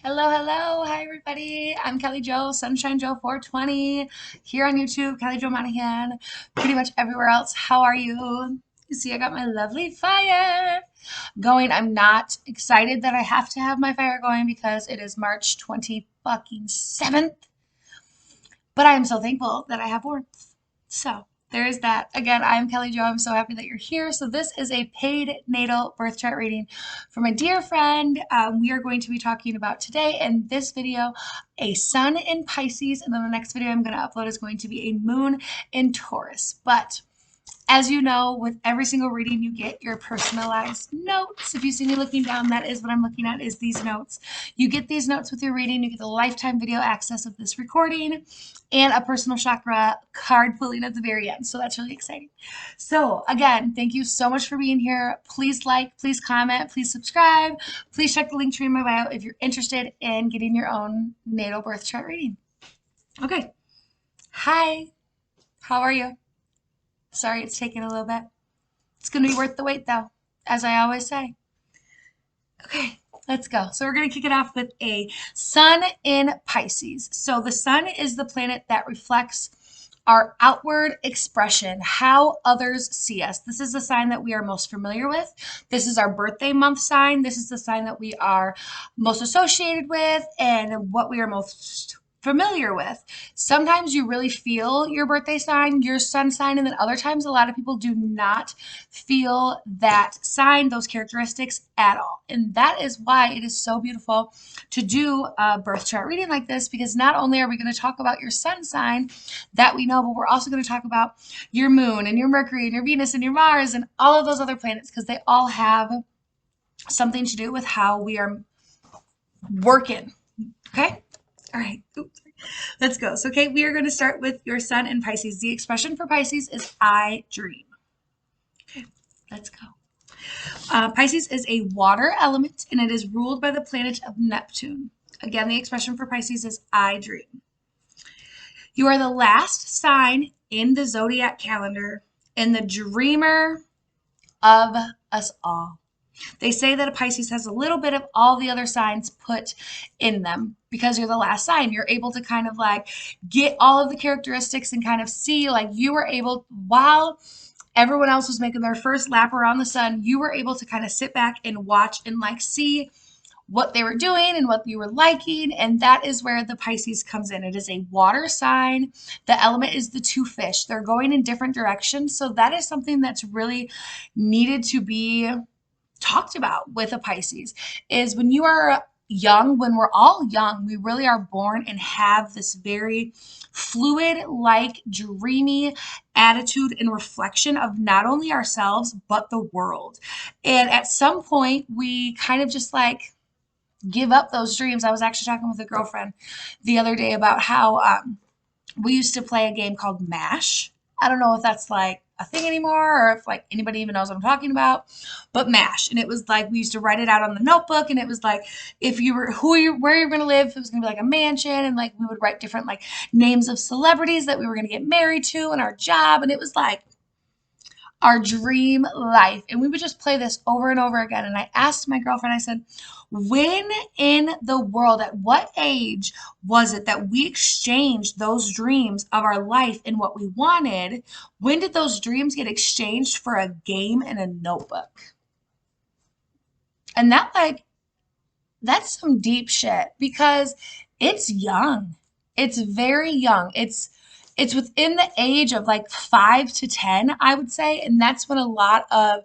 Hello, hello. Hi, everybody. I'm Kelly Joe, Sunshine Joe 420, here on YouTube, Kelly Joe Monahan, pretty much everywhere else. How are you? You see, I got my lovely fire going. I'm not excited that I have to have my fire going because it is March 20 fucking 7th, but I am so thankful that I have warmth. So there is that. Again, I'm Kelly Jo. I'm so happy that you're here. So this is a paid natal birth chart reading for my dear friend. We are going to be talking about today in this video a sun in Pisces, and then the next video I'm going to upload is going to be a moon in Taurus. But as you know, with every single reading, you get your personalized notes. If you see me looking down, that is what I'm looking at, is these notes. You get these notes with your reading. You get the lifetime video access of this recording and a personal chakra card pulling at the very end. So that's really exciting. So again, thank you so much for being here. Please like, please comment, please subscribe. Please check the link tree in my bio if you're interested in getting your own natal birth chart reading. Okay. Hi. How are you? Sorry it's taking a little bit. It's going to be worth the wait, though, as I always say. Okay, let's go. So we're going to kick it off with a sun in Pisces. So the sun is the planet that reflects our outward expression, how others see us. This is the sign that we are most familiar with. This is our birthday month sign. This is the sign that we are most associated with and what we are most familiar with. Sometimes you really feel your birthday sign, your sun sign, and then other times a lot of people do not feel that sign, those characteristics at all. And that is why it is so beautiful to do a birth chart reading like this, because not only are we going to talk about your sun sign that we know, but we're also going to talk about your moon and your Mercury and your Venus and your Mars and all of those other planets, because they all have something to do with how we are working. Okay? All right. Oops. Let's go. So, okay, we are going to start with your sun in Pisces. The expression for Pisces is I dream. Okay, let's go. Pisces is a water element and it is ruled by the planet of Neptune. Again, the expression for Pisces is I dream. You are the last sign in the zodiac calendar and the dreamer of us all. They say that a Pisces has a little bit of all the other signs put in them because you're the last sign. You're able to kind of like get all of the characteristics and kind of see, like, you were able, while everyone else was making their first lap around the sun, you were able to kind of sit back and watch and like see what they were doing and what you were liking. And that is where the Pisces comes in. It is a water sign. The element is the two fish. They're going in different directions. So that is something that's really needed to be talked about with a Pisces, is when you are young, when we're all young, we really are born and have this very fluid, like dreamy attitude and reflection of not only ourselves, but the world. And at some point, we kind of just like give up those dreams. I was actually talking with a girlfriend the other day about how we used to play a game called MASH. I don't know if that's like a thing anymore or if like anybody even knows what I'm talking about, but MASH. And it was like we used to write it out on the notebook, and it was like if you were where you're going to live, if it was going to be like a mansion, and like we would write different like names of celebrities that we were going to get married to and our job, and it was like our dream life. And we would just play this over and over again. And I asked my girlfriend, I said, when in the world, at what age was it that we exchanged those dreams of our life and what we wanted? When did those dreams get exchanged for a game and a notebook? And that, like, that's some deep shit because it's young. It's very young. It's within the age of like 5 to 10, I would say, and that's when a lot of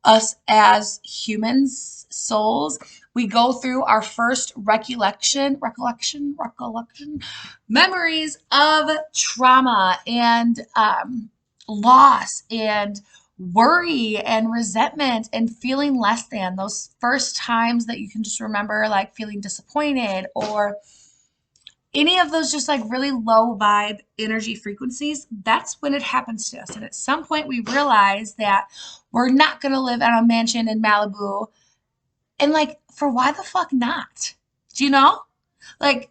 us as humans, souls, we go through our first recollection, memories of trauma and loss and worry and resentment and feeling less than. Those first times that you can just remember, like feeling disappointed or any of those just like really low vibe energy frequencies, that's when it happens to us. And at some point, we realize that we're not going to live in a mansion in Malibu. And like, for why the fuck not? Do you know? Like,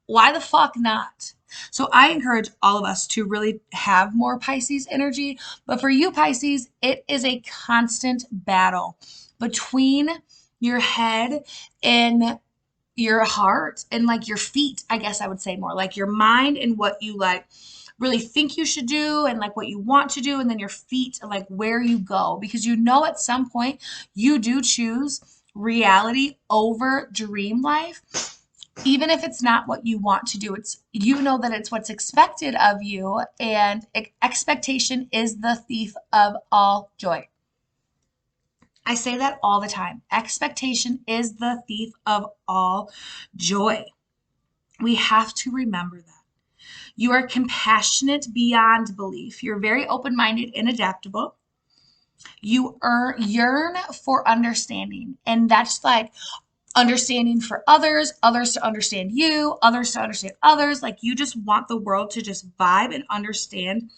why the fuck not? So I encourage all of us to really have more Pisces energy. But for you, Pisces, it is a constant battle between your head and your heart and like your feet, I guess I would say more like your mind and what you like really think you should do and like what you want to do, and then your feet and like where you go, because you know at some point you do choose reality over dream life, even if it's not what you want to do. It's, you know that it's what's expected of you, and expectation is the thief of all joy. I say that all the time. Expectation is the thief of all joy. We have to remember that. You are compassionate beyond belief. You're very open-minded and adaptable. You yearn for understanding, and that's like understanding for others, others to understand you, others to understand others. Like you just want the world to just vibe and understand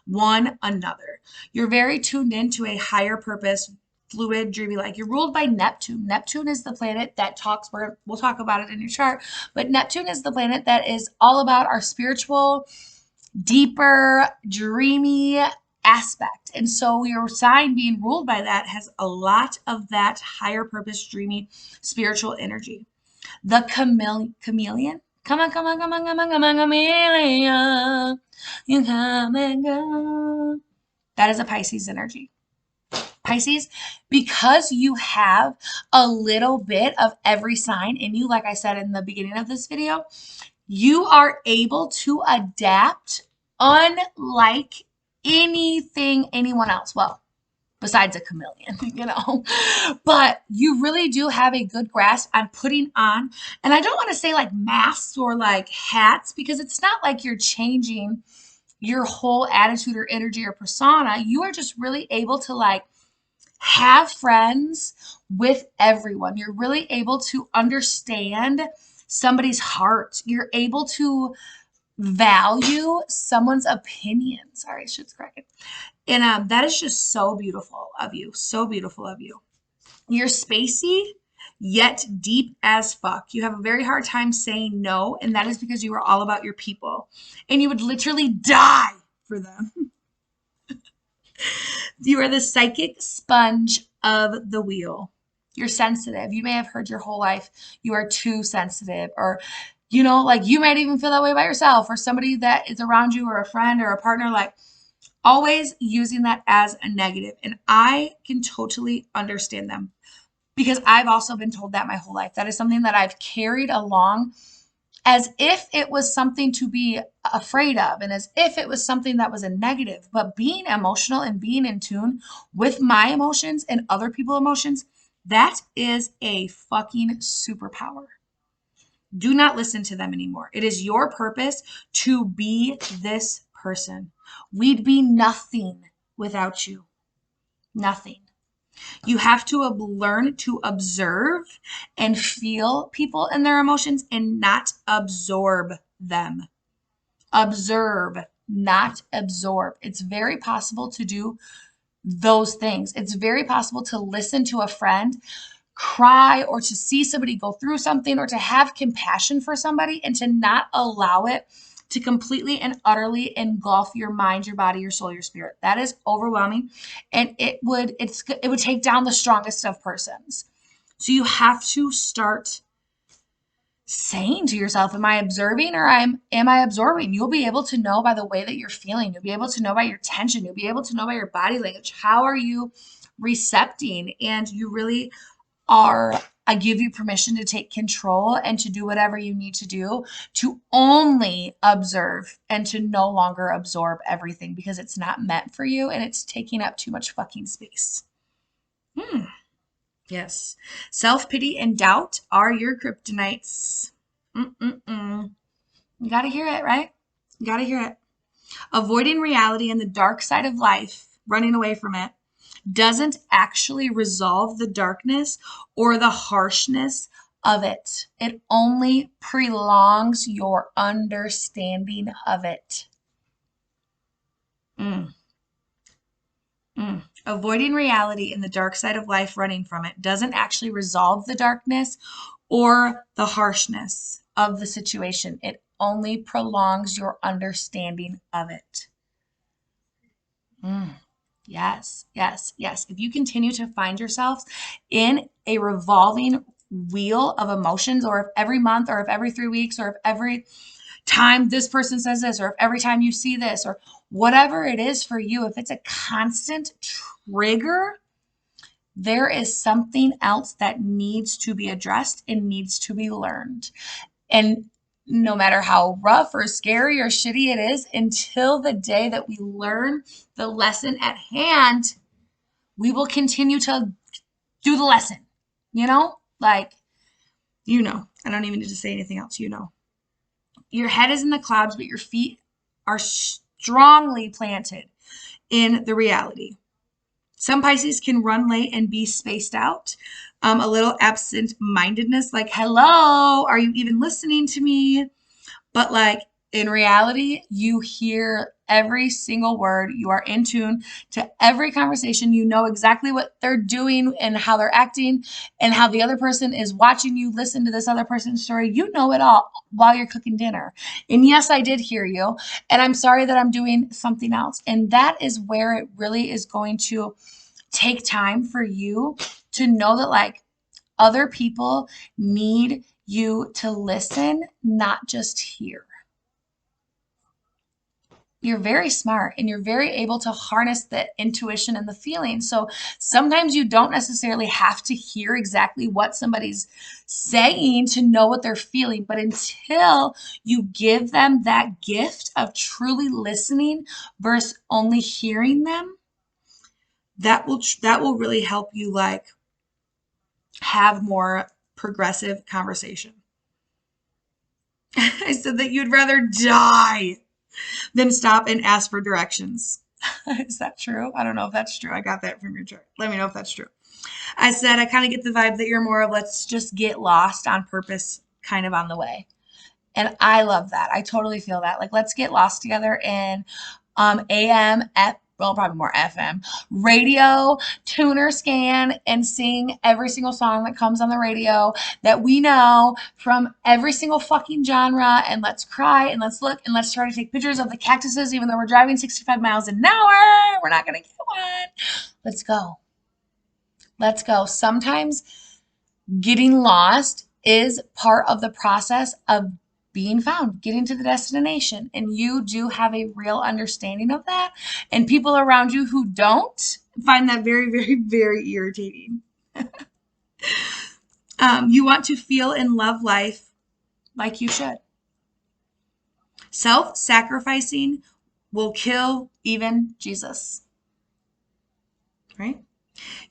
one another. You're very tuned into a higher purpose, fluid, dreamy. Like you're ruled by Neptune. Neptune is the planet that talks, we'll talk about it in your chart, but Neptune is the planet that is all about our spiritual, deeper, dreamy aspect. And so your sign being ruled by that has a lot of that higher purpose, dreamy, spiritual energy. The chameleon. Come on, come on, come on, come on, come on, chameleon. You come and go. That is a Pisces energy. Pisces, because you have a little bit of every sign in you, like I said in the beginning of this video, you are able to adapt unlike anything anyone else. Well, besides a chameleon, but you really do have a good grasp on putting on, and I don't want to say like masks or like hats, because it's not like you're changing your whole attitude or energy or persona. You are just really able to like have friends with everyone. You're really able to understand somebody's heart. You're able to value someone's opinion. Sorry, shit's cracking. And that is just so beautiful of you. So beautiful of you. You're spacey, yet deep as fuck. You have a very hard time saying no, and that is because you are all about your people. And you would literally die for them. You are the psychic sponge of the wheel. You're sensitive. You may have heard your whole life you are too sensitive, or like you might even feel that way about yourself or somebody that is around you or a friend or a partner, like always using that as a negative. And I can totally understand them, because I've also been told that my whole life. That is something that I've carried along as if it was something to be afraid of and as if it was something that was a negative. But being emotional and being in tune with my emotions and other people's emotions, that is a fucking superpower. Do not listen to them anymore. It is your purpose to be this person. We'd be nothing without you. Nothing. You have to learn to observe and feel people and their emotions and not absorb them. Observe, not absorb. It's very possible to do those things. It's very possible to listen to a friend cry, or to see somebody go through something, or to have compassion for somebody and to not allow it to completely and utterly engulf your mind, your body, your soul, your spirit. That is overwhelming, and it would take down the strongest of persons. So you have to start saying to yourself, am I observing or am I absorbing? You'll be able to know by the way that you're feeling. You'll be able to know by your tension. You'll be able to know by your body language. How are you recepting? And you really are, I give you permission to take control and to do whatever you need to do to only observe and to no longer absorb everything, because it's not meant for you and it's taking up too much fucking space. Yes. Self-pity and doubt are your kryptonites. You got to hear it, right? You got to hear it. Avoiding reality and the dark side of life, running away from it, doesn't actually resolve the darkness or the harshness of it. It only prolongs your understanding of it. Avoiding reality and the dark side of life, running from it, doesn't actually resolve the darkness or the harshness of the situation. It only prolongs your understanding of it. Yes, yes, yes. If you continue to find yourselves in a revolving wheel of emotions, or if every month, or if every 3 weeks, or if every time this person says this, or if every time you see this, or whatever it is for you, if it's a constant trigger, there is something else that needs to be addressed and needs to be learned. And no matter how rough or scary or shitty it is, until the day that we learn the lesson at hand, we will continue to do the lesson. You know, like, I don't even need to say anything else. Your head is in the clouds, but your feet are strongly planted in the reality. Some Pisces can run late and be spaced out. A little absent-mindedness, like, hello, are you even listening to me? But like, in reality, you hear every single word. You are in tune to every conversation. You know exactly what they're doing and how they're acting and how the other person is watching you listen to this other person's story. You know it all while you're cooking dinner. And yes, I did hear you. And I'm sorry that I'm doing something else. And that is where it really is going to take time for you to know that, like, other people need you to listen, not just hear. You're very smart and you're very able to harness the intuition and the feeling. So sometimes you don't necessarily have to hear exactly what somebody's saying to know what they're feeling. But until you give them that gift of truly listening versus only hearing them, that will really help you, like, have more progressive conversation. I said that you'd rather die than stop and ask for directions. Is that true? I don't know if that's true. I got that from your chart. Let me know if that's true. I said I kind of get the vibe that you're more of let's just get lost on purpose kind of on the way. And I love that. I totally feel that. Like, let's get lost together in AM, well, probably more FM, radio, tuner scan, and sing every single song that comes on the radio that we know from every single fucking genre. And let's cry and let's look and let's try to take pictures of the cactuses, even though we're driving 65 miles an hour. We're not going to get one. Let's go. Let's go. Sometimes getting lost is part of the process of being found, getting to the destination. And you do have a real understanding of that. And people around you who don't find that very, very, very irritating. You want to feel and love life like you should. Self-sacrificing will kill even Jesus. Right?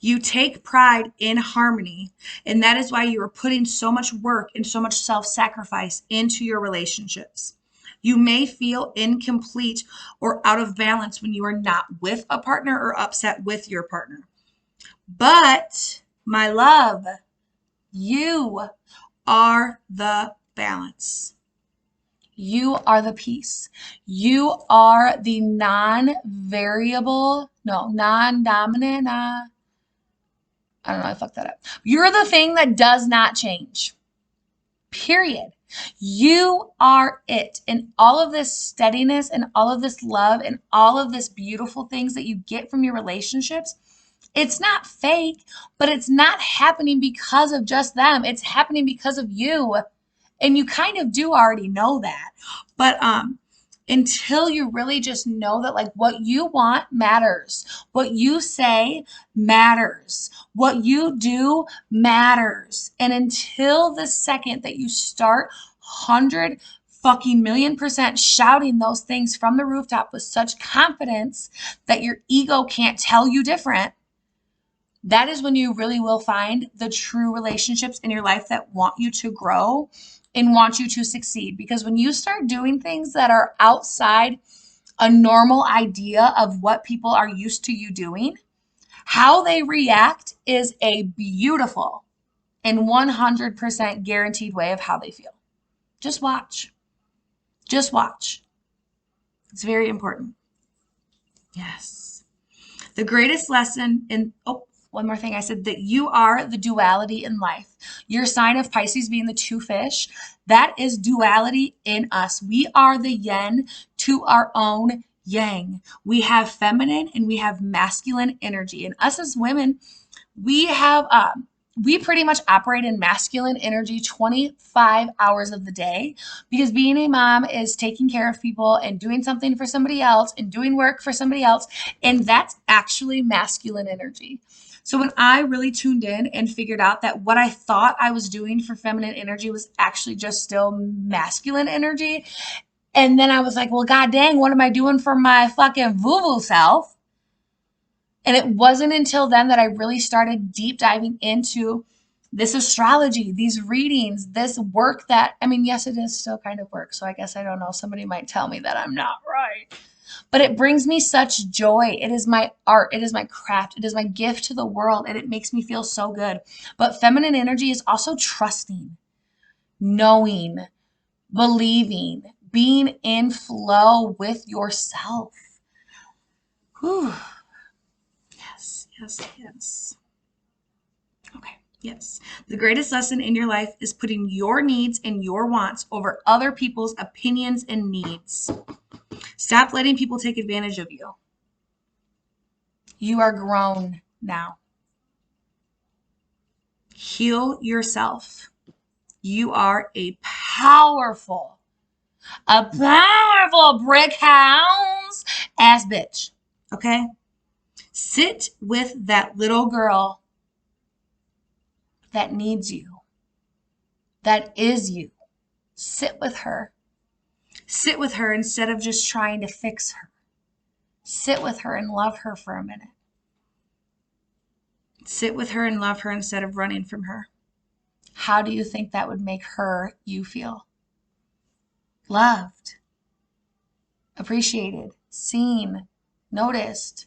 You take pride in harmony, and that is why you are putting so much work and so much self-sacrifice into your relationships. You may feel incomplete or out of balance when you are not with a partner or upset with your partner. But, my love, you are the balance. You are the peace. You are the non-dominant, I don't know, I fucked that up. You're the thing that does not change. Period. You are it. And all of this steadiness and all of this love and all of this beautiful things that you get from your relationships, it's not fake, but it's not happening because of just them. It's happening because of you. And you kind of do already know that. But until you really just know that, like, what you want matters. What you say matters. What you do matters. And until the second that you start 100 fucking million% shouting those things from the rooftop with such confidence that your ego can't tell you different, that is when you really will find the true relationships in your life that want you to grow and want you to succeed. Because when you start doing things that are outside a normal idea of what people are used to you doing, how they react is a beautiful and 100% guaranteed way of how they feel. Just watch. Just watch. It's very important. Yes. The greatest lesson in, one more thing. I said that you are the duality in life. Your sign of Pisces being the two fish, that is duality in us. We are the yin to our own yang. We have feminine and we have masculine energy. And us as women, we have we pretty much operate in masculine energy 25 hours of the day, because being a mom is taking care of people and doing something for somebody else and doing work for somebody else. And that's actually masculine energy. So when I really tuned in and figured out that what I thought I was doing for feminine energy was actually just still masculine energy. And then I was like, well, god dang, what am I doing for my fucking woo-woo self? And it wasn't until then that I really started deep diving into this astrology, these readings, this work that, I mean, yes, it is still kind of work. So I guess I don't know. Somebody might tell me that I'm not right. But it brings me such joy. It is my art. It is my craft. It is my gift to the world. And it makes me feel so good. But feminine energy is also trusting, knowing, believing, being in flow with yourself. Whew. Yes, yes, yes. Okay, yes. The greatest lesson in your life is putting your needs and your wants over other people's opinions and needs. Stop letting people take advantage of you. You are grown now. Heal yourself. You are a powerful brick house ass bitch. Okay? Sit with that little girl that needs you, that is you. Sit with her. Sit with her instead of just trying to fix her. Sit with her and love her for a minute. Sit with her and love her instead of running from her. How do you think that would make you feel? Loved, appreciated, seen, noticed,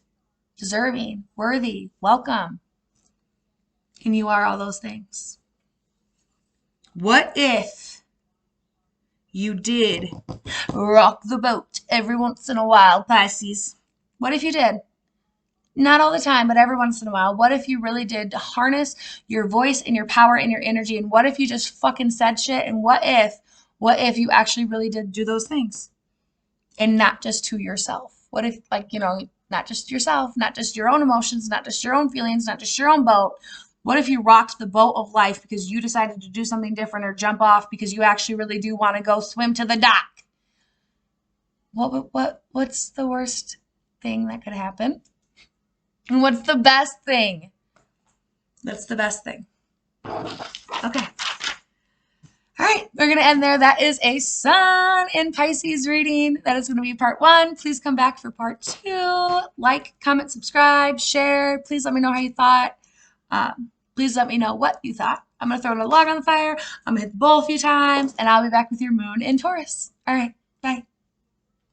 deserving, worthy, welcome. And you are all those things. What if you did rock the boat every once in a while, Pisces? What if you did? Not all the time, but every once in a while. What if you really did harness your voice and your power and your energy? And what if you just fucking said shit? And what if you actually really did do those things? And not just to yourself? What if, like, not just yourself, not just your own emotions, not just your own feelings, not just your own boat. What if you rocked the boat of life because you decided to do something different or jump off because you actually really do want to go swim to the dock? What's the worst thing that could happen? And what's the best thing? That's the best thing. Okay. All right, we're going to end there. That is a Sun in Pisces reading. That is going to be part 1. Please come back for part 2. Like, comment, subscribe, share. Please let me know how you thought. Please let me know what you thought. I'm going to throw a log on the fire. I'm going to hit the bowl a few times, and I'll be back with your moon in Taurus. All right, bye.